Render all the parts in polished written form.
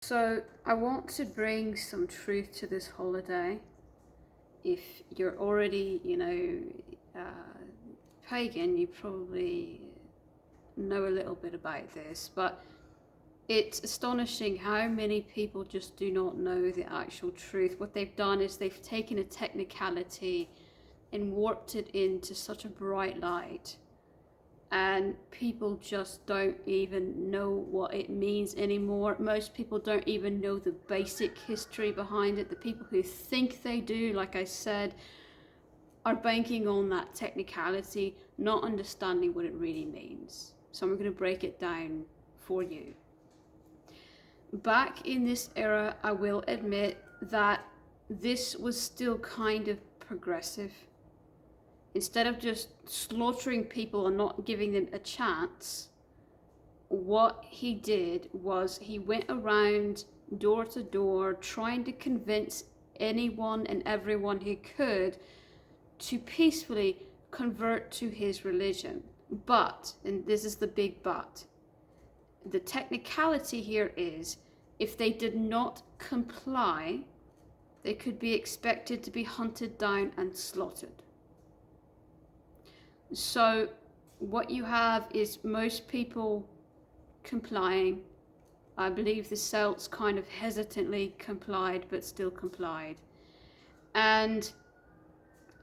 So I want to bring some truth to this holiday. If you're already, pagan, you probably know a little bit about this, but it's astonishing how many people just do not know the actual truth. What they've done is they've taken a technicality and warped it into such a bright light, and people just don't even know what it means anymore. Most people don't even know the basic history behind it. The people who think they do, like I said, are banking on that technicality, not understanding what it really means. So I'm going to break it down for you. Back in this era, I will admit that this was still kind of progressive. Instead of just slaughtering people and not giving them a chance, what he did was he went around door to door trying to convince anyone and everyone he could to peacefully convert to his religion. But, and this is the big but, the technicality here is if they did not comply, they could be expected to be hunted down and slaughtered. So what you have is most people complying. I believe the Celts kind of hesitantly complied, but still complied. And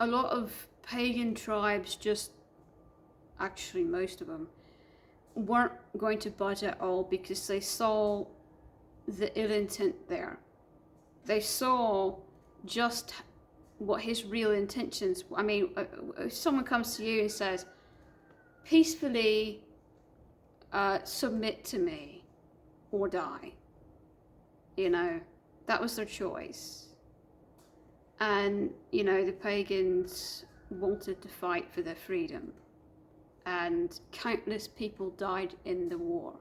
a lot of pagan tribes just, actually most of them, weren't going to budge at all because they saw the ill intent there. They saw just what his real intentions. I mean, if someone comes to you and says, peacefully submit to me or die, that was their choice. And, the pagans wanted to fight for their freedom. And countless people died in the war.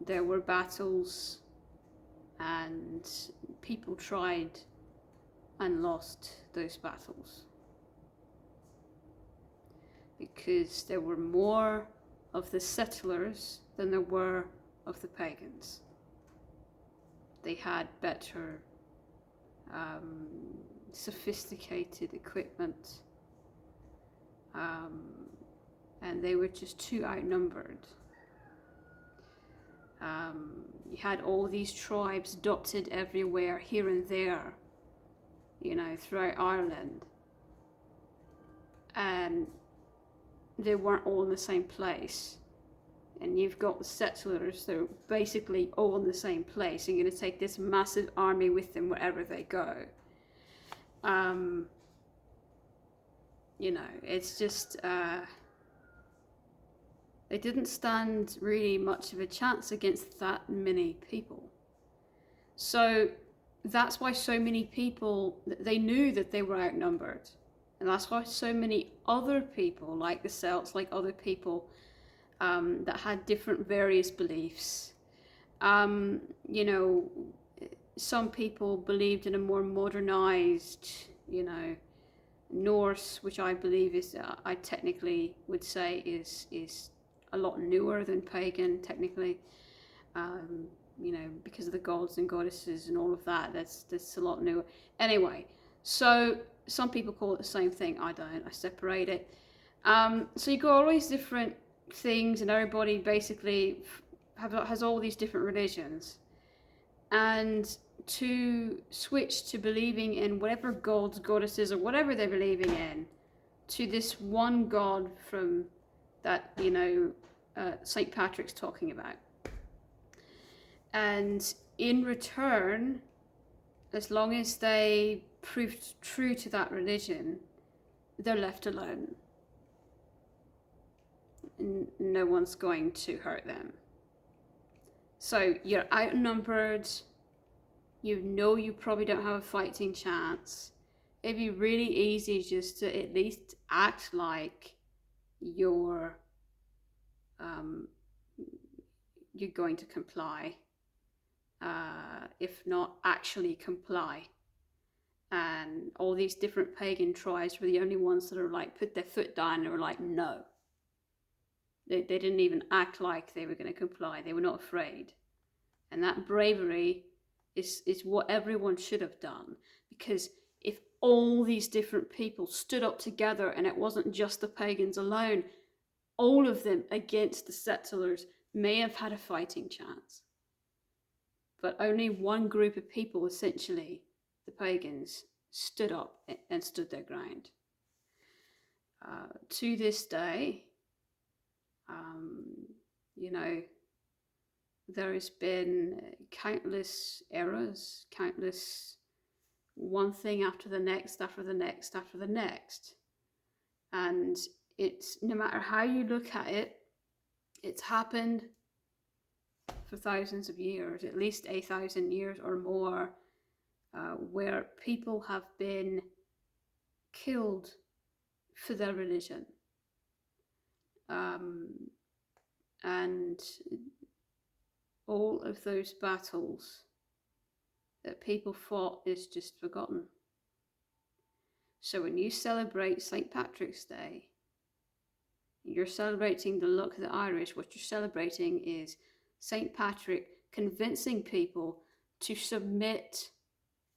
There were battles, and people tried and lost those battles. Because there were more of the settlers than there were of the pagans. They had better sophisticated equipment, and they were just too outnumbered. You had all these tribes dotted everywhere, here and there, throughout Ireland, and they weren't all in the same place. And you've got the settlers, they're basically all in the same place. You're going to take this massive army with them wherever they go. It's just, they didn't stand really much of a chance against that many people. So that's why so many people, they knew that they were outnumbered. And that's why so many other people, like the Celts, like other people, that had different various beliefs. Some people believed in a more modernized, Norse, which I believe is, I technically would say is a lot newer than pagan, technically. Because of the gods and goddesses and all of that, that's a lot newer. Anyway, so some people call it the same thing. I don't. I separate it. So you got all these different things, and everybody basically has all these different religions, and to switch to believing in whatever gods, goddesses, or whatever they're believing in, to this one god from that St. Patrick's talking about. And in return, as long as they prove true to that religion, they're left alone. No one's going to hurt them. So you're outnumbered, you probably don't have a fighting chance. It'd be really easy just to at least act like you're going to comply, if not actually comply. And all these different pagan tribes were the only ones that are like put their foot down and were like, no. They didn't even act like they were going to comply. They were not afraid. And that bravery is what everyone should have done. Because if all these different people stood up together, and it wasn't just the pagans alone, all of them against the settlers may have had a fighting chance. But only one group of people, essentially the pagans, stood up and stood their ground. To this day, there has been countless eras, countless one thing after the next, after the next, after the next. And it's, no matter how you look at it, it's happened for thousands of years, at least 1,000 years or more, where people have been killed for their religion. And all of those battles that people fought is just forgotten. So when you celebrate St. Patrick's Day, you're celebrating the luck of the Irish. What you're celebrating is St. Patrick convincing people to submit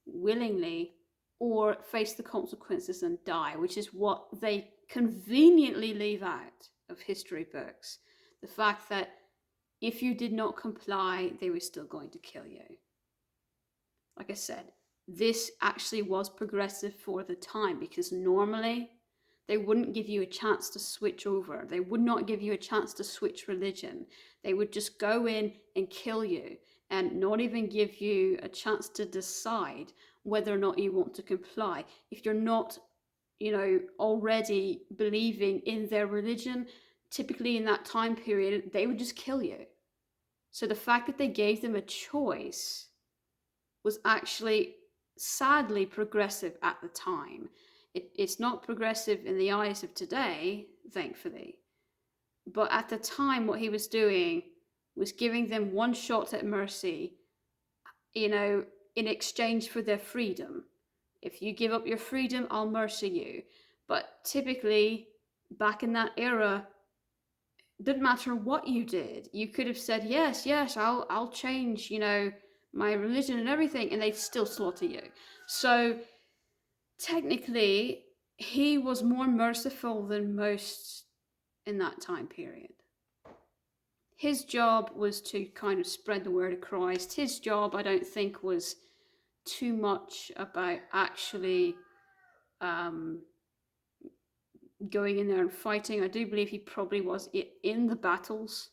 willingly or face the consequences and die, which is what they conveniently leave out of history books. The fact that if you did not comply, they were still going to kill you. Like I said, this actually was progressive for the time, because normally they wouldn't give you a chance to switch over. They would not give you a chance to switch religion. They would just go in and kill you and not even give you a chance to decide whether or not you want to comply. If you're not, already believing in their religion, typically in that time period, they would just kill you. So the fact that they gave them a choice was actually sadly progressive at the time. It's not progressive in the eyes of today, thankfully. But at the time, what he was doing was giving them one shot at mercy, in exchange for their freedom. If you give up your freedom, I'll mercy you. But typically, back in that era, it didn't matter what you did. You could have said, yes, I'll change, my religion and everything, and they'd still slaughter you. So technically, he was more merciful than most in that time period. His job was to kind of spread the word of Christ. His job, I don't think, was too much about actually going in there and fighting. I do believe he probably was in the battles,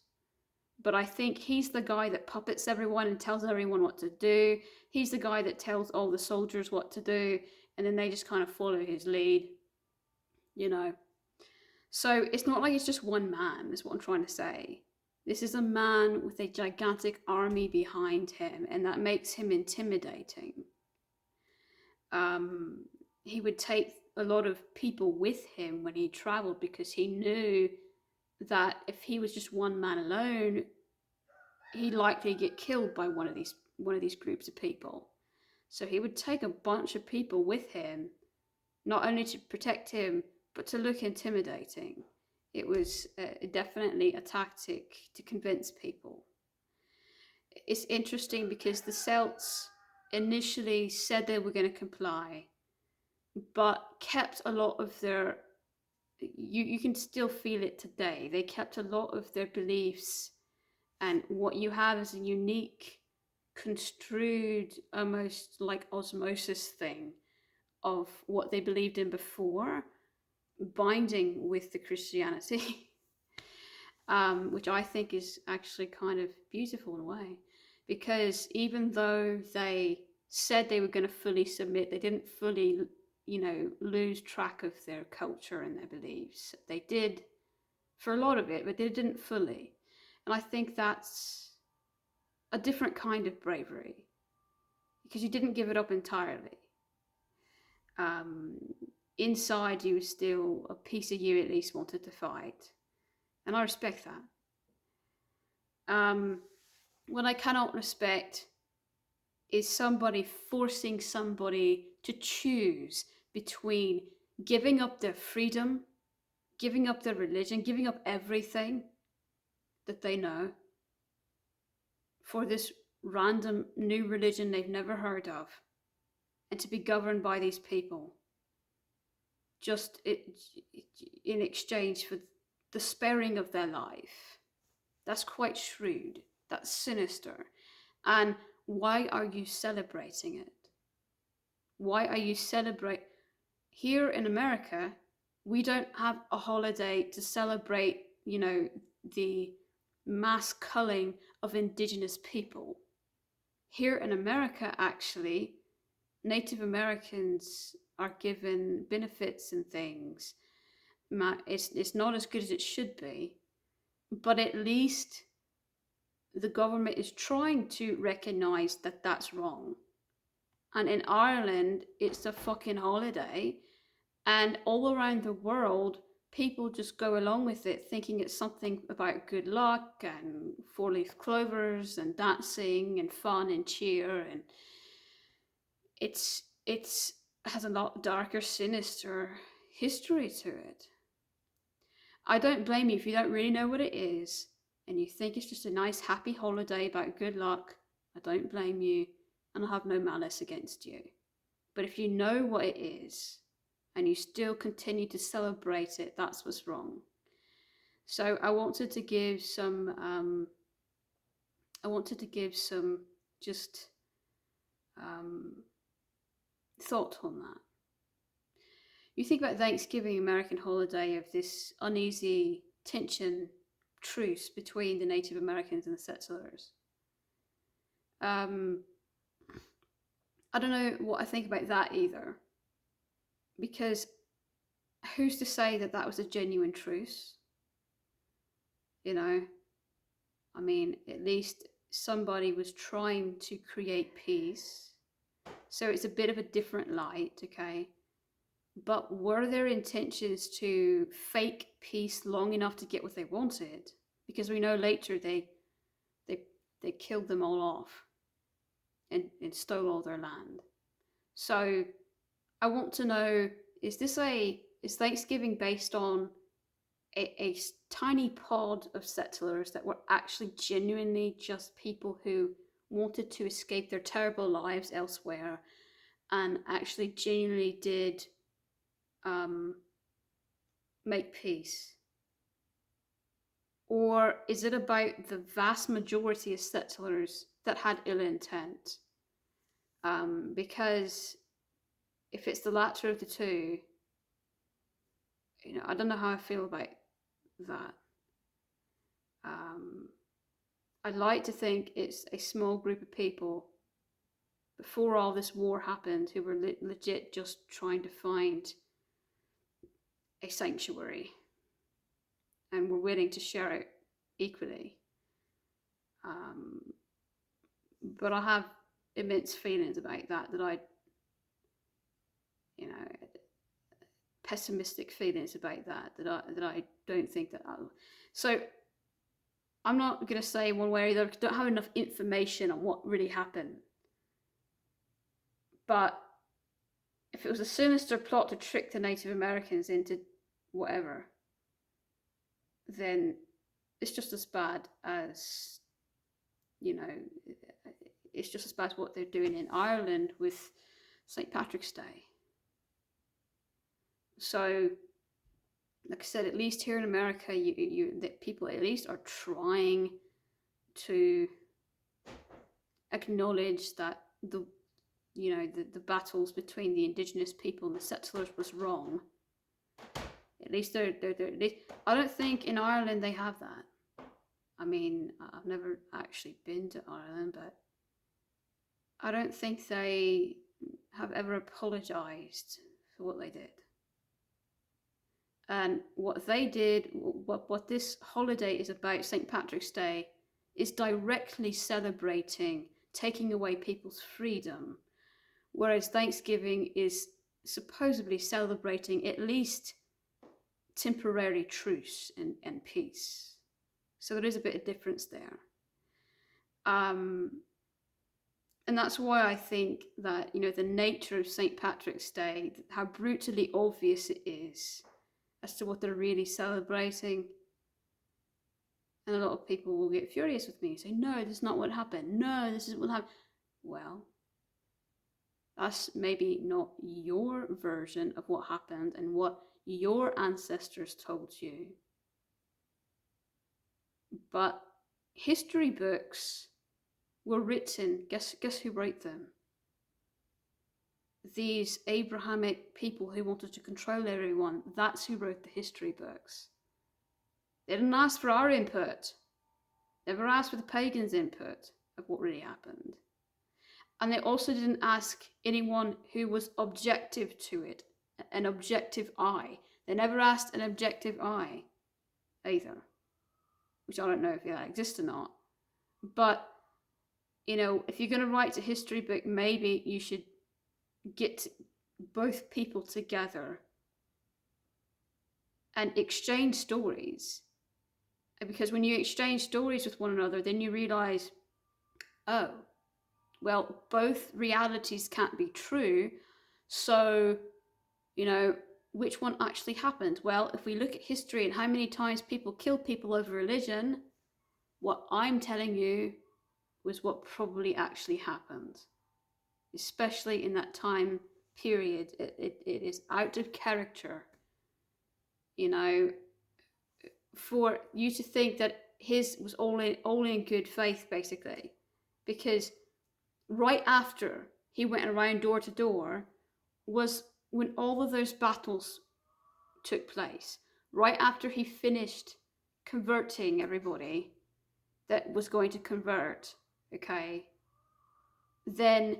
but I think he's the guy that puppets everyone and tells everyone what to do. He's the guy that tells all the soldiers what to do, and then they just kind of follow his lead, So it's not like it's just one man, is what I'm trying to say. This is a man with a gigantic army behind him, and that makes him intimidating. He would take a lot of people with him when he traveled, because he knew that if he was just one man alone, he'd likely get killed by one of these groups of people. So he would take a bunch of people with him, not only to protect him, but to look intimidating. It was definitely a tactic to convince people. It's interesting because the Celts initially said they were going to comply, but kept a lot of their, you can still feel it today, they kept a lot of their beliefs, and what you have is a unique, construed, almost like osmosis thing of what they believed in before, binding with the Christianity, which I think is actually kind of beautiful in a way, because even though they said they were going to fully submit, they didn't fully, lose track of their culture and their beliefs. They did for a lot of it, but they didn't fully. And I think that's a different kind of bravery, because you didn't give it up entirely. Inside you was still a piece of you at least wanted to fight, and I respect that. What I cannot respect is somebody forcing somebody to choose between giving up their freedom, giving up their religion, giving up everything that they know for this random new religion they've never heard of, and to be governed by these people just in exchange for the sparing of their life. That's quite shrewd. That's sinister. And why are you celebrating it? Why are you celebrate? Here in America, we don't have a holiday to celebrate, the mass culling of indigenous people. Here in America, actually, Native Americans are given benefits and things. It's not as good as it should be, but at least the government is trying to recognize that that's wrong. And in Ireland, it's a fucking holiday, and all around the world, people just go along with it, thinking it's something about good luck and four-leaf clovers and dancing and fun and cheer, and it's has a lot darker, sinister history to it. I don't blame you if you don't really know what it is and you think it's just a nice happy holiday about good luck. I don't blame you, and I have no malice against you. But if you know what it is and you still continue to celebrate it, that's what's wrong. So I wanted to give some just thought on that. You think about Thanksgiving, American holiday, of this uneasy tension, truce between the Native Americans and the settlers. I don't know what I think about that either, because who's to say that that was a genuine truce? I mean, at least somebody was trying to create peace. So it's a bit of a different light, okay? But were their intentions to fake peace long enough to get what they wanted? Because we know later they killed them all off and stole all their land. So I want to know, is Thanksgiving based on a tiny pod of settlers that were actually genuinely just people who wanted to escape their terrible lives elsewhere and actually genuinely did make peace? Or is it about the vast majority of settlers that had ill intent? Because if it's the latter of the two, I don't know how I feel about that. I'd like to think it's a small group of people before all this war happened who were legit just trying to find a sanctuary and were willing to share it equally. But I have immense feelings about that I pessimistic feelings about that I don't think that so I'm not going to say one way or the other because I don't have enough information on what really happened. But if it was a sinister plot to trick the Native Americans into whatever, then it's just as bad as, it's just as bad as what they're doing in Ireland with St. Patrick's Day. So, like I said, at least here in America, that people at least are trying to acknowledge that the battles between the indigenous people and the settlers was wrong. At least they're I don't think in Ireland they have that. I mean, I've never actually been to Ireland, but I don't think they have ever apologized for what they did. And what they did, what this holiday is about, St. Patrick's Day, is directly celebrating taking away people's freedom, whereas Thanksgiving is supposedly celebrating at least temporary truce and peace. So there is a bit of difference there. And that's why I think that, the nature of St. Patrick's Day, how brutally obvious it is as to what they're really celebrating, And a lot of people will get furious with me and say, no, this is not what happened. No, this is what happened. Well, that's maybe not your version of what happened and what your ancestors told you. But history books were written, guess who wrote them? These Abrahamic people who wanted to control everyone, that's who wrote the history books. They didn't ask for our input. They never asked for the pagans' input of what really happened. And they also didn't ask anyone who was objective to it, an objective eye. They never asked an objective eye either, which I don't know if that exists or not. But, you know, if you're going to write a history book, maybe you should get both people together and exchange stories. Because when you exchange stories with one another, then you realize, oh, well, both realities can't be true. So, you know, which one actually happened? Well, if we look at history and how many times people kill people over religion, what I'm telling you was what probably actually happened, especially in that time period. It is out of character, you know, for you to think that his was all in good faith, basically, because right after he went around door to door was when all of those battles took place. Right after he finished converting everybody that was going to convert, okay, then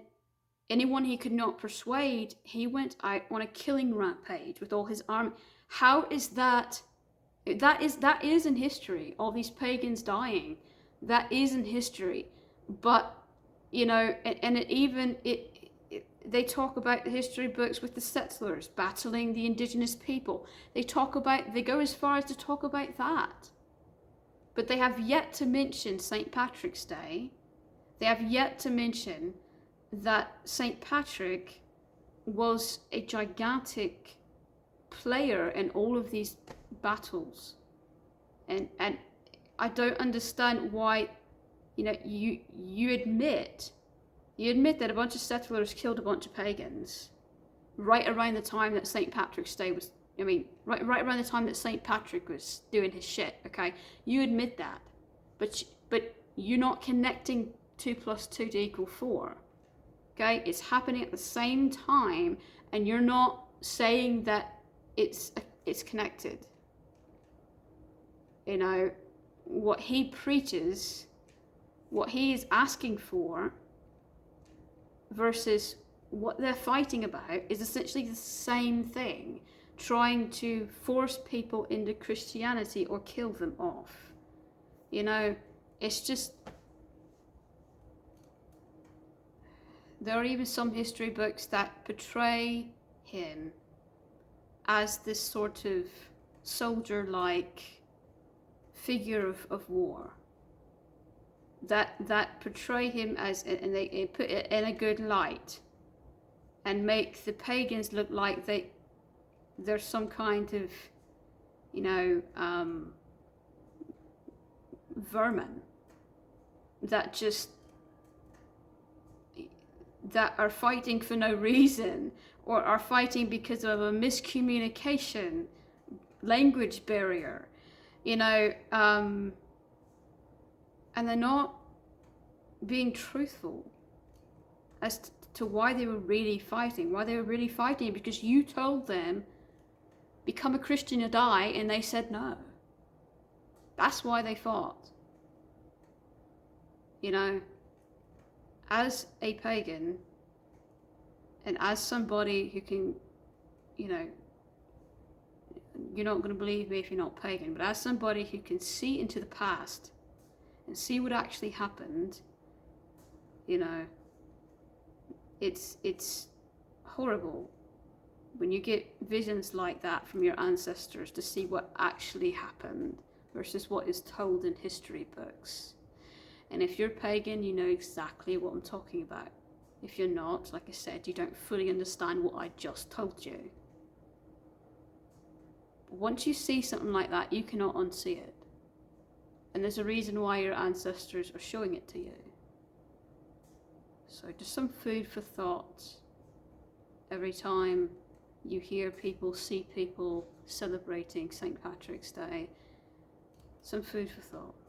anyone he could not persuade, he went out on a killing rampage with all his army. How is that? That is in history. All these pagans dying, that is in history. But you know, and they talk about the history books with the settlers battling the indigenous people. They go as far as to talk about that. But they have yet to mention St. Patrick's Day. They have yet to mention that St. Patrick was a gigantic player in all of these battles. And I don't understand why, you know, you admit that a bunch of settlers killed a bunch of pagans right around the time that St. Patrick's Day was, I mean, right around the time that St. Patrick was doing his shit, okay? You admit that, but you're not connecting 2 + 2 = 4, okay? It's happening at the same time, and you're not saying that it's connected. You know, what he preaches, what he is asking for, versus what they're fighting about is essentially the same thing, trying to force people into Christianity or kill them off. You know, it's just, there are even some history books that portray him as this sort of soldier-like figure of war. That portray him as, and they put it in a good light and make the pagans look like they're some kind of, you know, vermin that are fighting for no reason, or are fighting because of a miscommunication, language barrier, you know, and they're not being truthful as to why they were really fighting. Why they were really fighting, because you told them, become a Christian or die, and they said no. That's why they fought. You know, as a pagan, and as somebody who can, you know, you're not going to believe me if you're not pagan, but as somebody who can see into the past and see what actually happened, you know, it's horrible when you get visions like that from your ancestors, to see what actually happened versus what is told in history books. And if you're pagan, you know exactly what I'm talking about. If you're not, like I said, you don't fully understand what I just told you. But once you see something like that, you cannot unsee it. And there's a reason why your ancestors are showing it to you. So just some food for thought every time you hear people, see people celebrating St. Patrick's Day. Some food for thought.